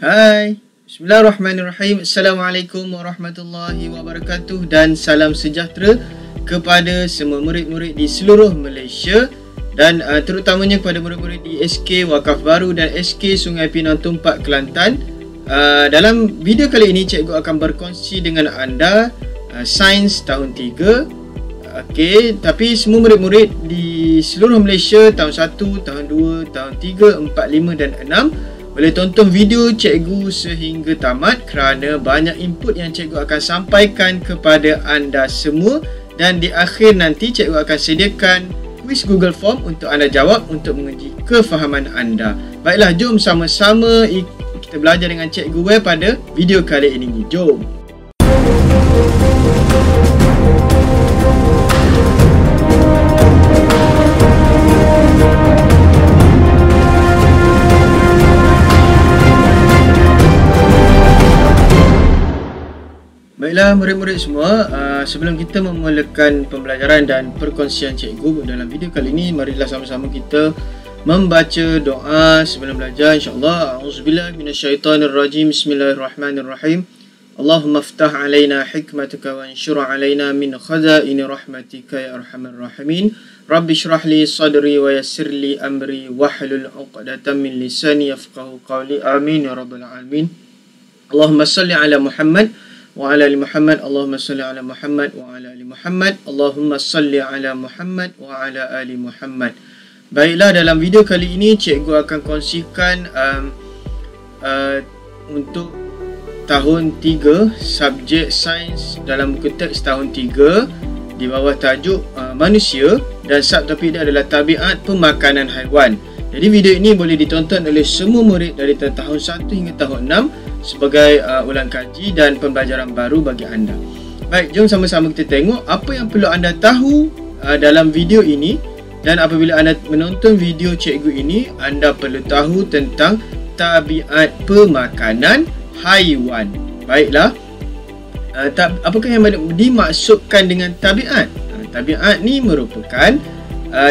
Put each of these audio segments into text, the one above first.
Hai, Bismillahirrahmanirrahim. Assalamualaikum warahmatullahi wabarakatuh dan salam sejahtera kepada semua murid-murid di seluruh Malaysia dan terutamanya kepada murid-murid di SK Wakaf Baru dan SK Sungai Pinang Tumpak Kelantan. Dalam video kali ini cikgu akan berkongsi dengan anda sains tahun 3. Okey, tapi semua murid-murid di seluruh Malaysia tahun 1, tahun 2, tahun 3, 4, 5 dan 6 boleh tonton video cikgu sehingga tamat kerana banyak input yang cikgu akan sampaikan kepada anda semua, dan di akhir nanti cikgu akan sediakan kuis Google Form untuk anda jawab untuk menguji kefahaman anda. Baiklah, jom sama-sama kita belajar dengan cikgu Wei pada video kali ini. Jom. Baiklah murid-murid semua, sebelum kita memulakan pembelajaran dan perkongsian cikgu dalam video kali ini, marilah sama-sama kita membaca doa sebelum belajar insya-Allah. A'udzubillahi minasyaitonirrajim. Bismillahirrahmanirrahim. Allahumma iftah alaina hikmataka wa anshur alaina min khazaini rahmatika ya arhamar rahimin. Rabbi shrah li sadri wa yassir li amri wahlul 'uqdatam min lisani yafqahu qawli. Amin ya rabbal alamin. Allahumma shalli ala Muhammad wa ala ali Muhammad. Allahumma salli ala Muhammad wa ala ali Muhammad. Allahumma salli ala Muhammad wa ala ali Muhammad. Baiklah, dalam video kali ini cikgu akan kongsikan untuk tahun 3 subjek sains dalam buku teks tahun 3 di bawah tajuk manusia, dan subtopik dia adalah tabiat pemakanan haiwan. Jadi video ini boleh ditonton oleh semua murid dari tahun 1 hingga tahun 6 sebagai ulang kaji dan pembelajaran baru bagi anda. Baik, jom sama-sama kita tengok apa yang perlu anda tahu dalam video ini, dan apabila anda menonton video cikgu ini, anda perlu tahu tentang tabiat pemakanan haiwan. Baiklah, apakah yang dimaksudkan dengan tabiat? Tabiat ni merupakan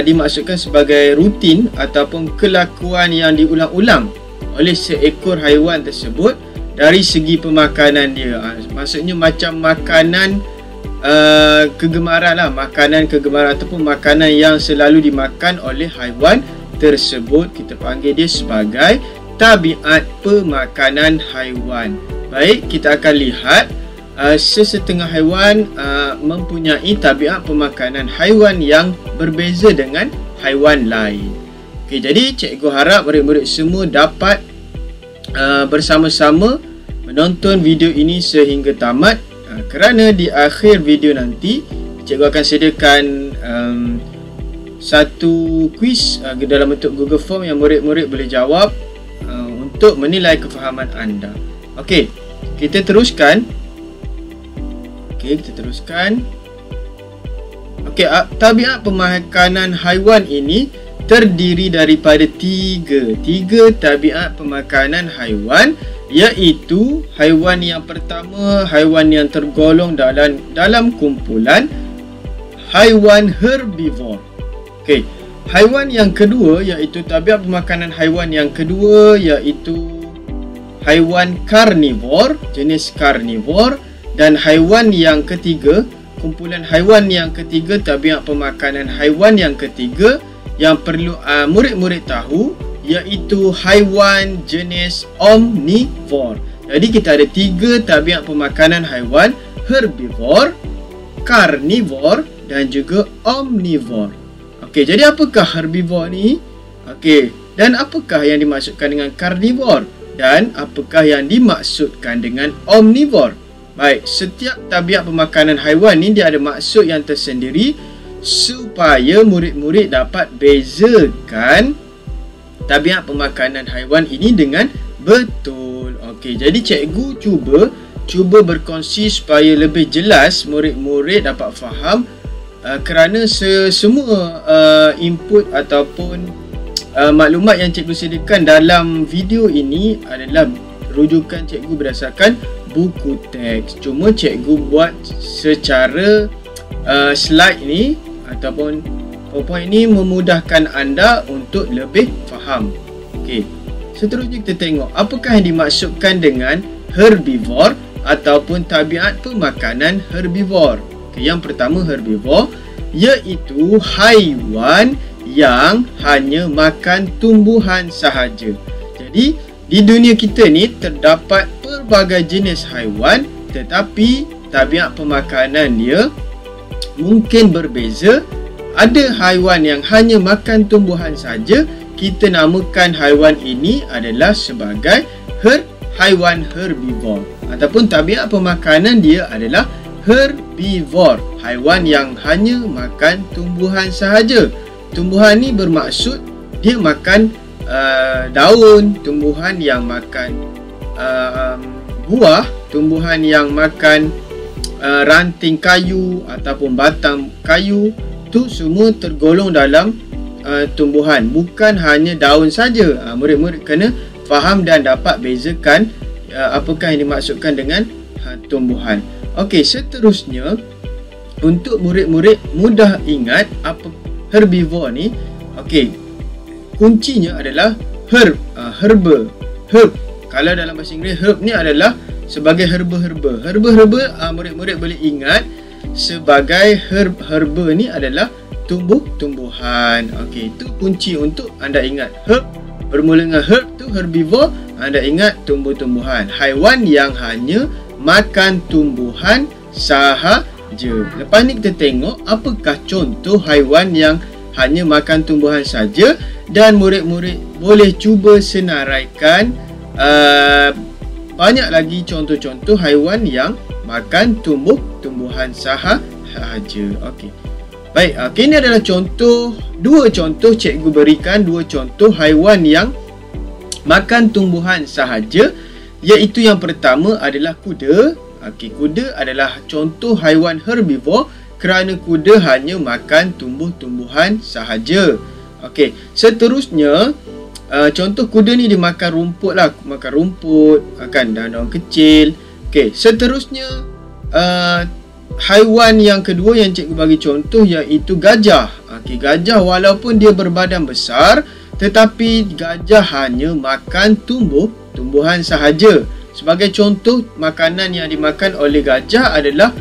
dimaksudkan sebagai rutin ataupun kelakuan yang diulang-ulang oleh seekor haiwan tersebut dari segi pemakanan dia. Maksudnya macam makanan kegemaran lah, makanan kegemaran ataupun makanan yang selalu dimakan oleh haiwan tersebut, kita panggil dia sebagai tabiat pemakanan haiwan. Baik, kita akan lihat sesetengah haiwan mempunyai tabiat pemakanan haiwan yang berbeza dengan haiwan lain. Okey, jadi cikgu harap murid-murid semua dapat bersama-sama menonton video ini sehingga tamat, kerana di akhir video nanti cikgu akan sediakan satu kuis dalam bentuk Google Form yang murid-murid boleh jawab untuk menilai kefahaman anda. Okey, kita teruskan. Okey, tabiat pemakanan haiwan ini terdiri daripada tiga tabiat pemakanan haiwan, iaitu haiwan yang pertama, haiwan yang tergolong dalam kumpulan haiwan herbivore. Okey, haiwan yang kedua iaitu tabiat pemakanan haiwan yang kedua iaitu haiwan karnivor, jenis karnivor, dan haiwan yang ketiga, kumpulan haiwan yang ketiga, tabiat pemakanan haiwan yang ketiga yang perlu murid-murid tahu iaitu haiwan jenis omnivore. Jadi kita ada 3 tabiat pemakanan haiwan: herbivore, karnivor dan juga omnivore. Okey, jadi apakah herbivore ni? Okey, dan apakah yang dimaksudkan dengan karnivor? Dan apakah yang dimaksudkan dengan omnivore? Baik, setiap tabiat pemakanan haiwan ni dia ada maksud yang tersendiri supaya murid-murid dapat bezakan tabiat pemakanan haiwan ini dengan betul. Okey, jadi cikgu cuba berkongsi supaya lebih jelas murid-murid dapat faham, kerana semua input ataupun maklumat yang cikgu sediakan dalam video ini adalah rujukan cikgu berdasarkan buku teks. Cuma cikgu buat secara slide ni ataupun PowerPoint ini memudahkan anda untuk lebih faham. Okey, seterusnya kita tengok apakah yang dimaksudkan dengan herbivore ataupun tabiat pemakanan herbivore. Okay, yang pertama herbivore iaitu haiwan yang hanya makan tumbuhan sahaja. Jadi di dunia kita ni terdapat pelbagai jenis haiwan, tetapi tabiat pemakanan dia mungkin berbeza. Ada haiwan yang hanya makan tumbuhan saja, kita namakan haiwan ini adalah sebagai haiwan herbivore, ataupun tabiat pemakanan dia adalah herbivore, haiwan yang hanya makan tumbuhan sahaja. Tumbuhan ni bermaksud dia makan daun, tumbuhan yang makan buah, tumbuhan yang makan ranting kayu ataupun batang kayu. Tu semua tergolong dalam tumbuhan, bukan hanya daun saja. Murid-murid kena faham dan dapat bezakan apakah yang dimaksudkan dengan tumbuhan. Okey, seterusnya untuk murid-murid mudah ingat apa herbivore ni. Okey, kuncinya adalah herb. Kalau dalam bahasa Inggeris herb ni adalah sebagai herba-herba. Herba-herba murid-murid boleh ingat sebagai herba ni adalah tumbuh-tumbuhan. Okey, itu kunci untuk anda ingat. Herb bermula dengan herb tu herbivore, anda ingat tumbuh-tumbuhan. Haiwan yang hanya makan tumbuhan sahaja. Lepas ni kita tengok apakah contoh haiwan yang hanya makan tumbuhan saja, dan murid-murid boleh cuba senaraikan banyak lagi contoh-contoh haiwan yang makan tumbuhan sahaja. Okey. Baik, ini adalah dua contoh cikgu berikan, dua contoh haiwan yang makan tumbuhan sahaja, iaitu yang pertama adalah kuda. Okey, kuda adalah contoh haiwan herbivore kerana kuda hanya makan tumbuh-tumbuhan sahaja. Okey, seterusnya contoh kuda ni dia makan rumput lah, makan rumput, makan daun-daun kecil. Okey, seterusnya haiwan yang kedua yang cikgu bagi contoh iaitu gajah. Okey, gajah walaupun dia berbadan besar, tetapi gajah hanya makan tumbuhan sahaja. Sebagai contoh makanan yang dimakan oleh gajah adalah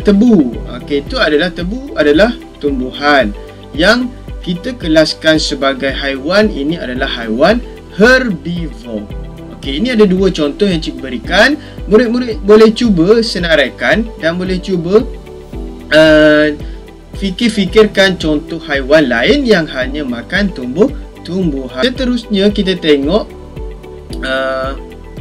tebu. Okey, tebu adalah tumbuhan yang kita kelaskan sebagai haiwan. Ini adalah haiwan herbivore. Okey, ini ada dua contoh yang cikgu berikan. Murid-murid boleh cuba senaraikan dan boleh cuba fikirkan contoh haiwan lain yang hanya makan tumbuhan. Seterusnya kita tengok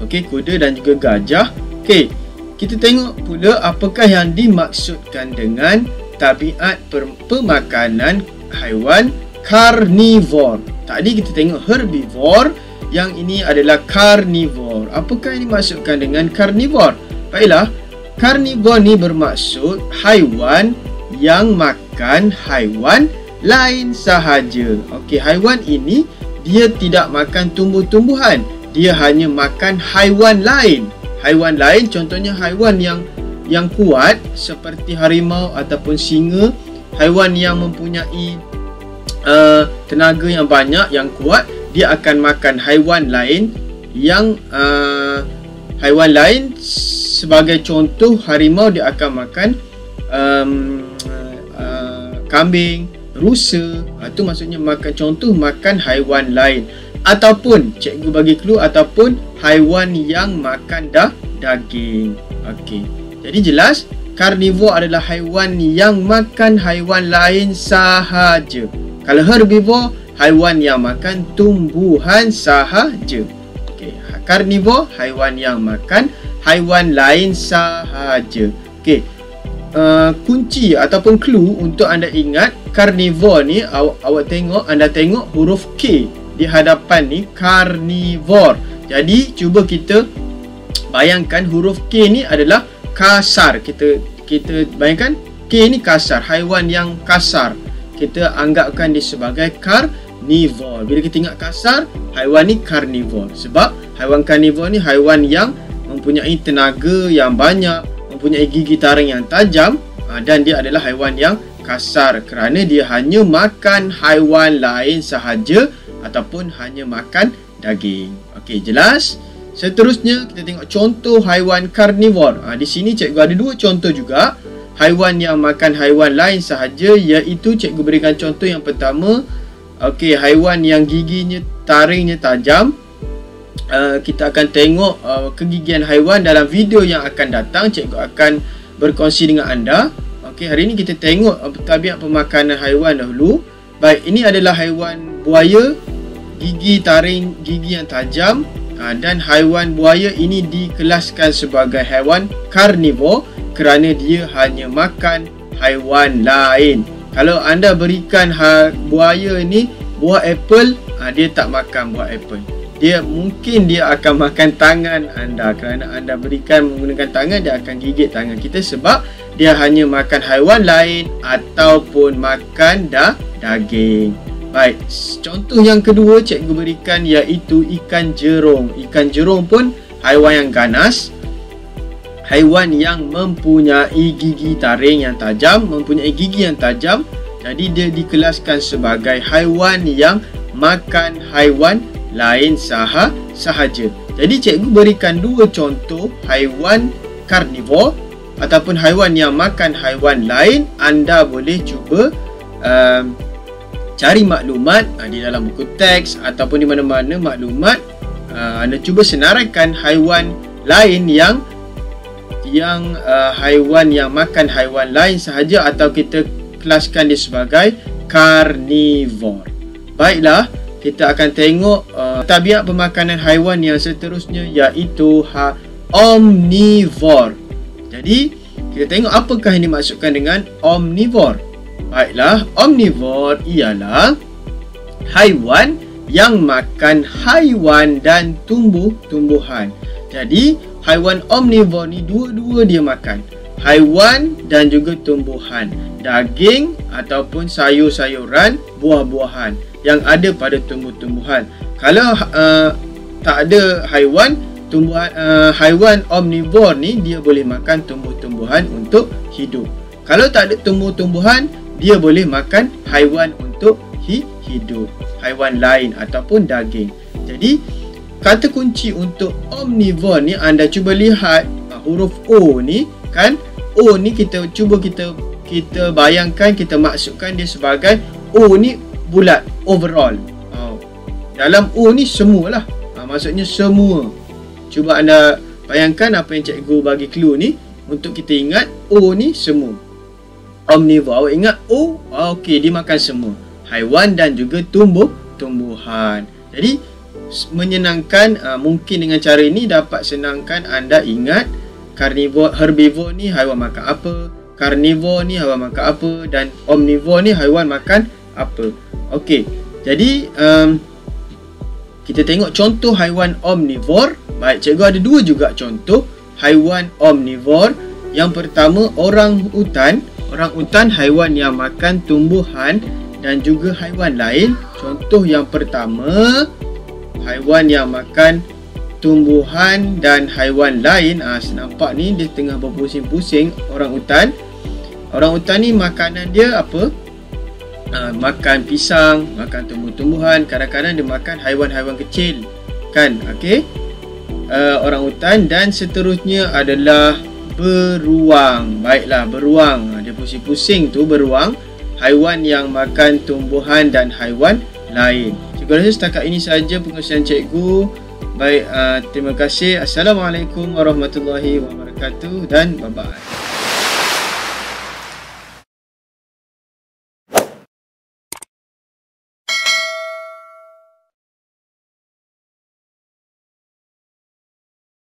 kuda dan juga gajah. Okey, kita tengok pula apakah yang dimaksudkan dengan tabiat pemakanan haiwan karnivor. Tadi kita tengok herbivore, yang ini adalah karnivor. Apakah yang dimaksudkan dengan karnivor? Baiklah, karnivor ni bermaksud haiwan yang makan haiwan lain sahaja. Okey, haiwan ini dia tidak makan tumbuh-tumbuhan, dia hanya makan haiwan lain. Haiwan lain contohnya haiwan yang kuat seperti harimau ataupun singa, haiwan yang mempunyai tenaga yang banyak, yang kuat, dia akan makan haiwan lain yang haiwan lain. Sebagai contoh harimau dia akan makan kambing, rusa. Itu maksudnya makan haiwan lain. Ataupun cikgu bagi clue, ataupun haiwan yang makan daging. Okey, jadi jelas karnivor adalah haiwan yang makan haiwan lain sahaja. Kalau herbivore, haiwan yang makan tumbuhan sahaja. Okey, karnivor haiwan yang makan haiwan lain sahaja. Okey, kunci ataupun clue untuk anda ingat karnivor ni, anda tengok huruf K di hadapan ni, karnivor. Jadi cuba kita bayangkan huruf K ni adalah kasar. Kita bayangkan K ni kasar, haiwan yang kasar. Kita anggapkan dia sebagai karnivor. Bila kita ingat kasar, haiwan ni karnivor. Sebab haiwan karnivor ni haiwan yang mempunyai tenaga yang banyak, mempunyai gigi taring yang tajam, dan dia adalah haiwan yang kasar kerana dia hanya makan haiwan lain sahaja ataupun hanya makan daging. Okey, jelas? Seterusnya kita tengok contoh haiwan karnivor. Di sini cikgu ada dua contoh juga. Haiwan yang makan haiwan lain sahaja, iaitu cikgu berikan contoh yang pertama. Okey, haiwan yang giginya taringnya tajam. Kita akan tengok kegigian haiwan dalam video yang akan datang. Cikgu akan berkongsi dengan anda. Okey, hari ini kita tengok tabiat pemakanan haiwan dahulu. Baik, ini adalah haiwan buaya, gigi taring, gigi yang tajam. Dan haiwan buaya ini dikelaskan sebagai haiwan karnivor kerana dia hanya makan haiwan lain. Kalau anda berikan buaya ni buah apple, dia tak makan buah apple. Mungkin dia akan makan tangan anda. Kerana anda berikan menggunakan tangan, dia akan gigit tangan kita sebab dia hanya makan haiwan lain ataupun makan daging. Baik, contoh yang kedua cikgu berikan iaitu ikan jerung. Ikan jerung pun haiwan yang ganas. Haiwan yang mempunyai gigi taring yang tajam, mempunyai gigi yang tajam. Jadi dia dikelaskan sebagai haiwan yang makan haiwan lain sahaja. Jadi cikgu berikan dua contoh haiwan karnivor ataupun haiwan yang makan haiwan lain. Anda boleh cuba cari maklumat di dalam buku teks ataupun di mana-mana maklumat. Anda cuba senaraikan haiwan lain yang haiwan yang makan haiwan lain sahaja atau kita kelaskan dia sebagai karnivor. Baiklah, kita akan tengok tabiat pemakanan haiwan yang seterusnya iaitu omnivor. Jadi kita tengok apakah yang dimaksudkan dengan omnivor. Baiklah, omnivor ialah haiwan yang makan haiwan dan tumbuh-tumbuhan. Jadi, haiwan omnivor ni dua-dua dia makan. Haiwan dan juga tumbuhan. Daging ataupun sayur-sayuran, buah-buahan yang ada pada tumbuh-tumbuhan. Kalau tak ada haiwan, haiwan omnivor ni dia boleh makan tumbuh-tumbuhan untuk hidup. Kalau tak ada tumbuh-tumbuhan, dia boleh makan haiwan untuk hidup, haiwan lain ataupun daging. Jadi kata kunci untuk omnivor ni, anda cuba lihat huruf O ni kan. O ni kita bayangkan, kita maksudkan dia sebagai O ni bulat, overall. Dalam O ni semualah. Maksudnya semua. Cuba anda bayangkan apa yang cikgu bagi clue ni untuk kita ingat. O ni semua. Omnivor, awak ingat O? Okey, dia makan semua haiwan dan juga tumbuh-tumbuhan. Jadi menyenangkan, mungkin dengan cara ini dapat senangkan anda ingat karnivor, herbivor ni haiwan makan apa, karnivor ni haiwan makan apa, dan omnivor ni haiwan makan apa. Okey, jadi kita tengok contoh haiwan omnivor. Baik, cikgu ada dua juga contoh haiwan omnivor. Yang pertama, orang utan. Orang utan haiwan yang makan tumbuhan dan juga haiwan lain. Contoh yang pertama, haiwan yang makan tumbuhan dan haiwan lain. Senampak ni dia tengah berpusing-pusing orang utan. Orang utan ni makanan dia apa? Makan pisang, makan tumbuh-tumbuhan. Kadang-kadang dia makan haiwan-haiwan kecil kan. Okey, orang utan. Dan seterusnya adalah beruang. Baiklah, beruang. Dia pusing-pusing tu beruang. Haiwan yang makan tumbuhan dan haiwan lain. Cikgu rasa setakat ini sahaja pengursian cikgu. Baik, terima kasih. Assalamualaikum warahmatullahi wabarakatuh dan bye-bye.